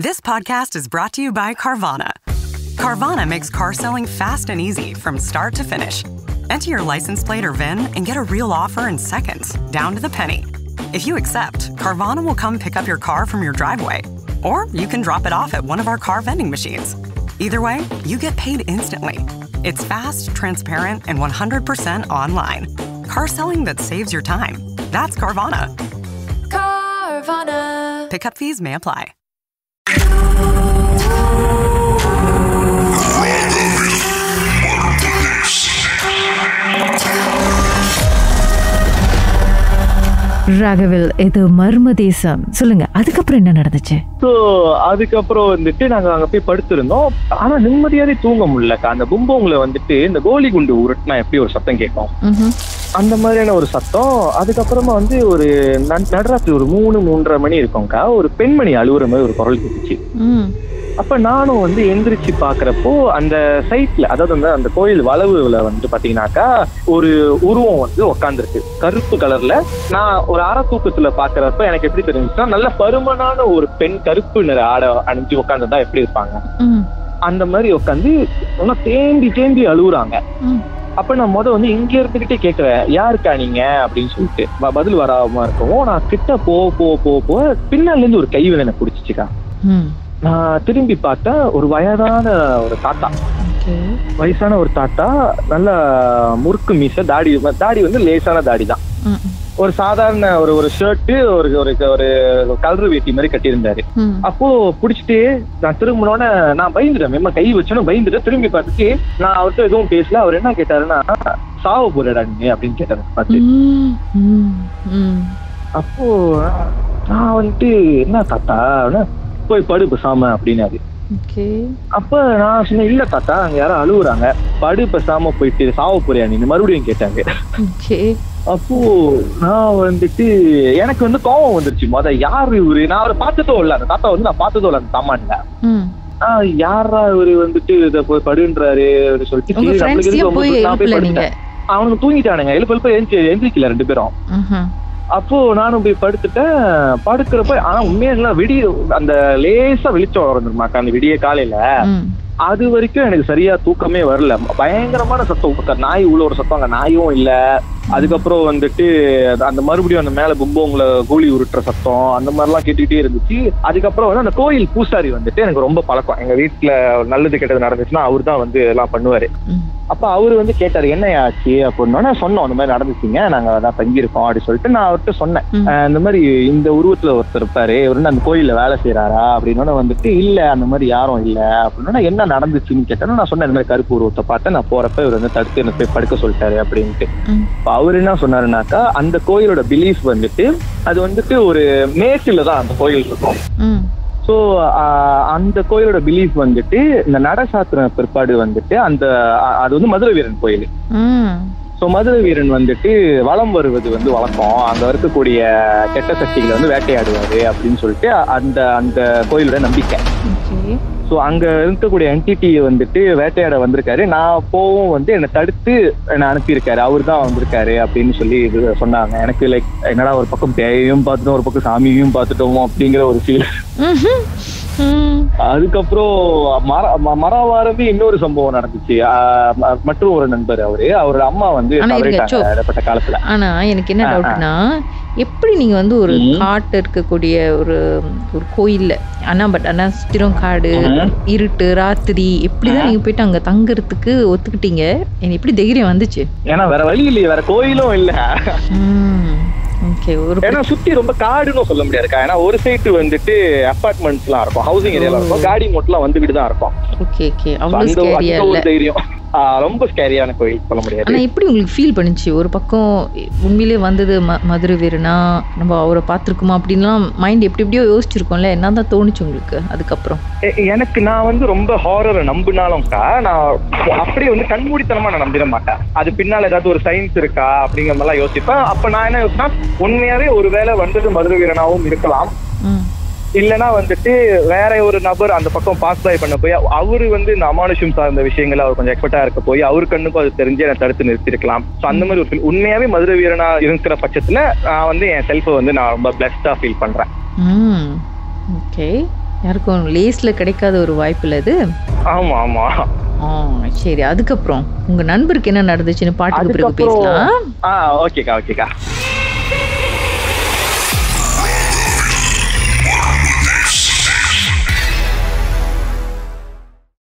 This podcast is brought to you by Carvana. Carvana makes car selling fast and easy from start to finish. Enter your license plate or VIN and get a real offer in seconds, down to the penny. If you accept, Carvana will come pick up your car from your driveway. Or you can drop it off at one of our car vending machines. Either way, you get paid instantly. It's fast, transparent, and 100% online. Car selling that saves your time. That's Carvana. Carvana. Pickup fees may apply. ராகவில் இது மர்ம தேசம். சொல்லுங்க, அதுக்கப்புறம் என்ன நடந்துச்சு? அதுக்கப்புறம் வந்துட்டு நாங்க அங்க போய் படுத்திருந்தோம். ஆனா நிம்மதியாவே தூங்க முடியலக்கா. அந்த பும்போங்ல வந்துட்டு இந்த கோலி குண்டு உருட்டுனா எப்படி ஒரு சத்தம் கேட்கும், அந்த மாதிரியான ஒரு சத்தம். அதுக்கப்புறமா வந்து ஒரு நடுராத்திரி ஒரு 3-3:30 மணி இருக்கும்க்கா, ஒரு பெண்மணி அழுகுற மாதிரி ஒரு குரல் கேட்டுச்சு. அப்ப நானும் வந்து எந்திரிச்சு பாக்குறப்போ அந்த சைட்ல, அதாவது அந்த கோயில் வளவுல வந்து பாத்தீங்கன்னாக்கா ஒரு உருவம் வந்து உட்காந்துருக்கு கருப்பு கலர்ல. நான் ஒரு அரை தூக்கத்துல பாக்குறப்ப எனக்கு எப்படி தெரிஞ்சுச்சுன்னா, நல்ல பருமனான ஒரு பெண் கருப்பு நிற ஆடை அணிஞ்சு உட்காந்துதான் எப்படி இருப்பாங்க, அந்த மாதிரி உட்காந்து தேம்பி அழுகுறாங்க. அப்ப நான் வந்து இங்க இருந்துகிட்டே கேட்கிறேன், யாருக்கா நீங்க அப்படின்னு சொல்லிட்டு பதில் வராம இருக்கவும், நான் கிட்ட போ பின்னால இருந்து ஒரு கைவில எனக்கு பிடிச்சிச்சுக்கா. நான் திரும்பி பார்த்தா ஒரு வயதான ஒரு தாத்தா, வயசான ஒரு தாத்தா, நல்ல முறுக்கு மீச, தாடி வந்து லேசான தாடி தான். ஒரு சாதாரண ஒரு ஷர்ட், ஒரு கலர் வேட்டி மாதிரி கட்டியிருந்தாரு. அப்போ பிடிச்சிட்டு நான் திரும்பினோட நான் பயந்துட்டேன், கை வச்சோன்னு பயந்துட்டு திரும்பி பார்த்துட்டு நான் அவர்கிட்ட எதுவும் பேசல. அவர் என்ன கேட்டாருன்னா, சாவ போறடா நீ அப்படின்னு கேட்டாரு பார்த்து. அப்போ நான் வந்துட்டு என்ன தாத்தா போய் படு பேசாம அப்படின்னாரு. அப்ப நான் சொன்னேன், இல்ல தாத்தா அங்க யாரும் அழுகுறாங்க, படு பேசாம போயிட்டு சாவ போறியா நீ மறுபடியும் கேட்டாங்க. அப்போ நான் வந்துட்டு எனக்கு வந்து கோவம் வந்துருச்சு. யாரு இவரு, நான் அவரை பார்த்ததோ இல்ல, அந்த தாத்தா வந்து நான் பார்த்ததோ இல்ல அந்த சாமான்ல. யாரா இவரு வந்துட்டு இத போய் படுன்றாரு சொல்லிட்டு அவனுக்கு தூங்கிட்டானுங்க. எழுப்ப எந்திரிக்கல 2 பேரும். அப்போ நானும் போய் படுத்துட்டேன். படுக்கிறப்ப ஆனா உண்மையா விடிய அந்த லேசா வெளிச்சம் வரணுமாக்கா அந்த விடிய காலையில. அது வரைக்கும் எனக்கு சரியா தூக்கமே வரல. பயங்கரமான சத்தம், நாய் உள்ள ஒரு சத்தம், அங்க நாயும் இல்ல. அதுக்கப்புறம் வந்துட்டு அந்த மறுபடியும் அந்த மேல பும்போங்கள கூலி உருட்டுற சத்தம், அந்த மாதிரிலாம் கேட்டுக்கிட்டே இருந்துச்சு. அதுக்கப்புறம் வந்து அந்த கோயில் பூசாரி வந்துட்டு எனக்கு ரொம்ப பழக்கம். எங்க வீட்டுல நல்லது கெட்டது நடந்துச்சுன்னா அவரு தான் வந்து எல்லாம் பண்ணுவாரு. அப்ப அவரு வந்து கேட்டாரு, என்ன ஆச்சு அப்படின்னா சொன்னோம், அந்த மாதிரி நடந்துச்சுங்க, நாங்க அதான் தங்கியிருக்கோம் அப்படின்னு சொல்லிட்டு நான் அவர்கிட்ட சொன்னேன். இந்த மாதிரி இந்த உருவத்துல ஒருத்தர் இருப்பாரு, இவரு அந்த கோயில்ல வேலை செய்யறாரா அப்படின்னா வந்துட்டு இல்ல அந்த மாதிரி யாரும் இல்ல அப்படின்னா என்ன நடந்துச்சுன்னு கேட்டா நான் சொன்னேன், இந்த மாதிரி கருப்பு உருவத்தை பார்த்தேன், நான் போறப்ப இவர் வந்து தடுத்து என்ன போய் படுக்க சொல்லிட்டாரு அப்படின்ட்டு. அவரு என்ன சொன்னாருனாக்கா, அந்த கோயிலோட பிலீஃப் வந்துட்டு அது வந்துட்டு ஒரு மேசில தான் அந்த கோயில் இருக்கும். ஸோ அந்த கோயிலோட பிலீஃப் வந்துட்டு இந்த நட சாத்திர பிற்பாடு வந்துட்டு அது வந்து மதுரை வீரன் கோயில். ஸோ மதுரை வீரன் வந்துட்டு வலம் வருவது வந்து வழக்கம், அங்க இருக்கக்கூடிய கெட்ட சக்திகளை வந்து வேட்டையாடுவாரு அப்படின்னு சொல்லிட்டு அந்த கோயிலோட நம்பிக்கை. ஸோ அங்க இருக்கக்கூடிய என்டிட்டியை வந்துட்டு வேட்டையாட வந்திருக்காரு. நான் போவும் வந்து என்னை தடுத்து என்னை அனுப்பியிருக்காரு, அவரு தான் வந்திருக்காரு அப்படின்னு சொல்லி இது சொன்னாங்க. எனக்கு லைக் என்னடா ஒரு பக்கம் பேயையும் பார்த்துட்டோம், ஒரு பக்கம் சாமியையும் பார்த்துட்டோமோ அப்படிங்கிற ஒரு ஃபீல். அதுக்கப்புறம் மரவாரமே இன்னொரு சம்பவம் நடந்துச்சு. மற்றும் ஒரு நண்பர், அவரோட அம்மா வந்து இடப்பட்ட காலத்துல. ஆனா எனக்கு என்ன டவுட்னா, எப்படி நீங்க வந்து ஒரு காட்டு இருக்கக்கூடிய ஒரு கோயில்ல, ஆனா சுத்திரம் காடு, இருட்டு, ராத்திரி, எப்படிதான் நீங்க போயிட்டு அங்க தங்குறதுக்கு ஒத்துக்கிட்டீங்க? எப்படி தைரியம் வந்துச்சு? ஏன்னா வேற வழி இல்லையே, வேற கோயிலும் இல்ல. ஏன்னா சுத்தி ரொம்ப காடுன்னு சொல்ல முடியாதுக்கா. ஏன்னா ஒரு சைடு வந்துட்டு அபார்ட்மெண்ட்ஸ் எல்லாம் இருக்கும், ஹவுசிங் ஏரியால இருக்கும், காடி மோட்டெல்லாம் வந்துகிட்டு தான் இருக்கும். தைரியம் ரொம்ப ஸ்கேரியான கோயில் சொல்ல முடியாது. ஆனா எப்படி உங்களுக்கு ஃபீல் பண்ணுச்சு? ஒரு பக்கம் உண்மையிலே வந்தது மதுரை வீரனா, நம்ம அவரை பார்த்துருக்குமா அப்படின்லாம் மைண்ட் எப்படியோ யோசிச்சிருக்கோம்ல, என்ன தான் தோணுச்சு உங்களுக்கு அதுக்கப்புறம்? எனக்கு நான் வந்து ரொம்ப ஹாரரை நம்பினாலும்க்கா, நான் அப்படியே வந்து கண்மூடித்தனமா நான் நம்பிட மாட்டேன். அது பின்னால ஏதாவது ஒரு சயின்ஸ் இருக்கா அப்படிங்கிற மாதிரிலாம் யோசிப்பேன். அப்ப நான் என்ன யோசிச்சேன்னா, உண்மையாவே ஒருவேளை வந்தது மதுரை வீரனாவும் இருக்கலாம், இல்லைன்னா வந்துட்டு வேற ஒரு நபர் அந்த பக்கம் பாஸ் பை பண்ண போய் அவரு வந்து இந்த அமானுஷம் சார்ந்த விஷயங்கள் அவர் கொஞ்சம் எக்ஸ்பர்ட்டா இருக்க போய் அவரு கண்ணுக்கும் அது தெரிஞ்சு என்னை தடுத்து நிறுத்திருக்கலாம். ஸோ அந்த மாதிரி ஒரு ஃபீல். உண்மையாவே மதுரை வீரனா இருக்கிற பட்சத்துல நான் வந்து என் செல்ஃபை வந்து நான் ரொம்ப பிளஸ்டா ஃபீல் பண்றேன். ஓகே. யாருக்கும் லேஸ்ல கிடைக்காத ஒரு வாய்ப்பு இல்லை அது. ஆமா ஆமா. சரி, அதுக்கப்புறம் உங்க நண்பருக்கு என்ன நடந்துச்சுன்னு பாட்டுக்கு பிறகு பேசலாம். ஓகேக்கா.